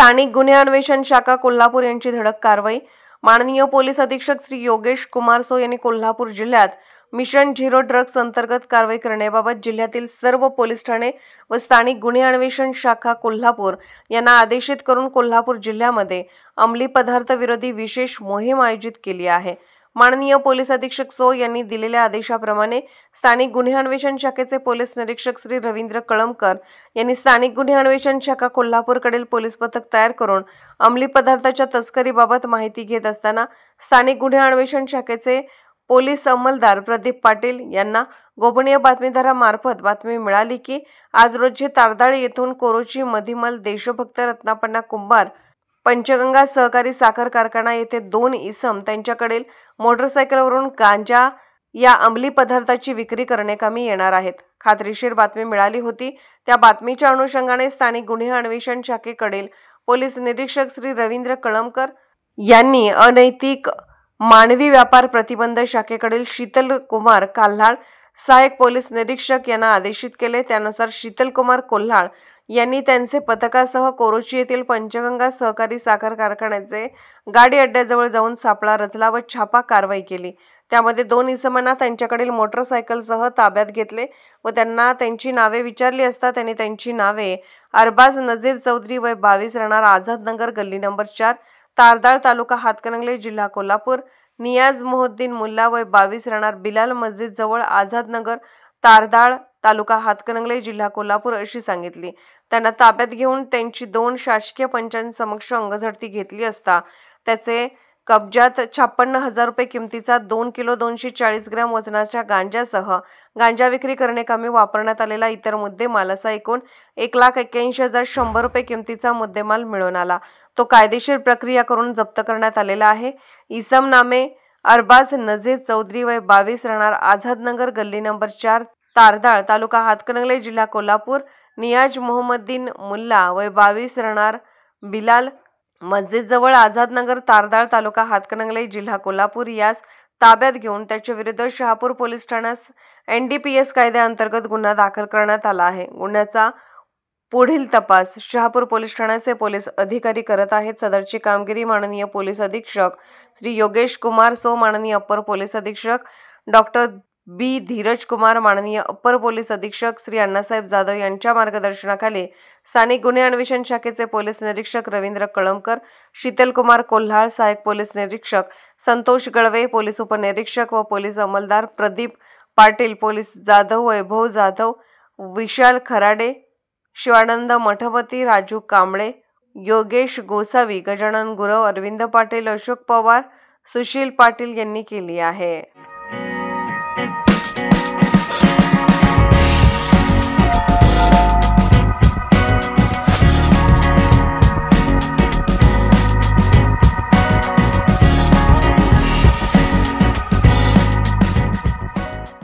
स्थानिक गुन्हे अन्वेषण शाखा कोल्हापूर यांची धडक कारवाई। माननीय पोलीस अधीक्षक श्री योगेश कुमार सो यांनी कोल्हापूर जिल्ह्यात मिशन झिरो ड्रग्ज अंतर्गत कारवाई करण्याबाबत जिल्ह्यातील सर्व पोलीस ठाणे व स्थानिक गुन्हे अन्वेषण शाखा कोल्हापूर यांना आदेशित करून कोल्हापूर जिल्ह्यामध्ये अंमली पदार्थ विरोधी विशेष मोहीम आयोजित केली आहे। माननीय पोलीस अधीक्षक सो यांनी दिलेल्या आदेशाप्रमाणे स्थानिक गुन्हे अन्वेषण शाखेचे पोलीस निरीक्षक श्री रवींद्र कळमकर यांनी स्थानिक गुन्हे अन्वेषण शाखा कोल्हापूरकडील पोलीस पथक तयार करून अंमली पदार्थाच्या तस्करीबाबत माहिती घेत असताना स्थानिक गुन्हे अन्वेषण शाखेचे पोलीस अंमलदार प्रदीप पाटील यांना गोपनीय बातमीदारामार्फत बातमी मिळाली की आज रोजी तारदाळ येथून कोरोची मधिमल देशभक्त रत्नापण्णा कुंभार पंचगंगा सहकारी साखर कारखाना येथे 2 इसम त्यांच्याकडील मोटरसायकलवरून गांजा या अंमली पदार्थाची विक्री करण्याकामी येणार आहेत। खात्रीशीर बातमी मिळाली होती। त्या बातमीच्या अनुषंगाने स्थानिक गुन्हे अन्वेषण शाखेकडील पोलीस निरीक्षक श्री रवींद्र कळमकर यांनी अनैतिक मानवी व्यापार प्रतिबंध शाखेकडील शीतल कुमार कोल्हाळ सहाय्यक पोलीस निरीक्षक यांना आदेशित केले। त्यानुसार शीतल कुमार कोल्हाळ यांनी त्यांचे पथकासह कोरोची येथील पंचगंगा सहकारी साखर कारखान्याचे गाडी अड्ड्याजवळ जाऊन सापळा रचला व छापा कारवाई केली। त्यामध्ये 2 इसमांना त्यांच्याकडील मोटरसायकलसह ताब्यात घेतले व त्यांना त्यांची नावे विचारली असता त्यांनी त्यांची नावे अरबाज नजीर चौधरी वय 22 राहणार आझाद नगर गल्ली नंबर 4 तारदाळ तालुका हातकणंगले जिल्हा कोल्हापूर, नियाज मोहुद्दीन मुल्ला वय 22 राहणार बिलाल मस्जिद जवळ आझाद नगर तारदाळ तालुका हातकणंगले जिल्हा कोल्हापूर अशी सांगितली। त्यांना ताब्यात घेऊन त्यांची 2 शासकीय पंचांसमक्ष अंगझडती घेतली असता त्याचे कब्जात 56,000 रुपये किमतीचा 2 किलो 240 ग्रॅम वजनाच्या गांजासह गांजा विक्री करण्याकामी वापरण्यात आलेला इतर मुद्देमाल असा एकूण 1,81,100 रुपये किमतीचा मुद्देमाल मिळून आला। तो कायदेशीर प्रक्रिया करून जप्त करण्यात आलेला आहे। इसम नामे अरबाज नजीर चौधरी वय 22 राहणार आझाद नगर गल्ली नंबर 4 तारदाळ तालुका हातकणंगले जिल्हा कोल्हापूर, नियाज मोहम्मदीन मुल्ला वय 22 राहणार बिलाल मस्जिद जवळ आझाद नगर तारदाळ तालुका हातकणंगले जिल्हा कोल्हापूर यास ताब्यात घेऊन त्याच्या विरुद्ध शहापूर पोलीस ठाण्यास NDPS कायद्याअंतर्गत गुन्हा दाखल करण्यात आला आहे। गुन्ह्याचा पुढील तपास शहापूर पोलीस ठाण्याचे पोलीस अधिकारी करत आहेत। सदरची कामगिरी माननीय पोलीस अधीक्षक श्री योगेश कुमार सो, माननीय अप्पर पोलीस अधीक्षक डॉक्टर बी धीरज कुमार, माननीय अप्पर पोलीस अधीक्षक श्री अण्णासाहेब जाधव यांच्या मार्गदर्शनाखाली स्थानिक गुन्हे अन्वेषण शाखेचे पोलीस निरीक्षक रवींद्र कळमकर, शीतल कुमार कोल्हाळ सहाय्यक पोलीस निरीक्षक, संतोष गळवे पोलीस उपनिरीक्षक व पोलीस अंमलदार प्रदीप पाटील, पोलीस जाधव वैभव जाधव, विशाल खराडे, शिवानंद मठपती, राजू कांबळे, योगेश गोसावी, गजानन गुरव, अरविंद पाटील, अशोक पवार, सुशील पाटील यांनी केली आहे।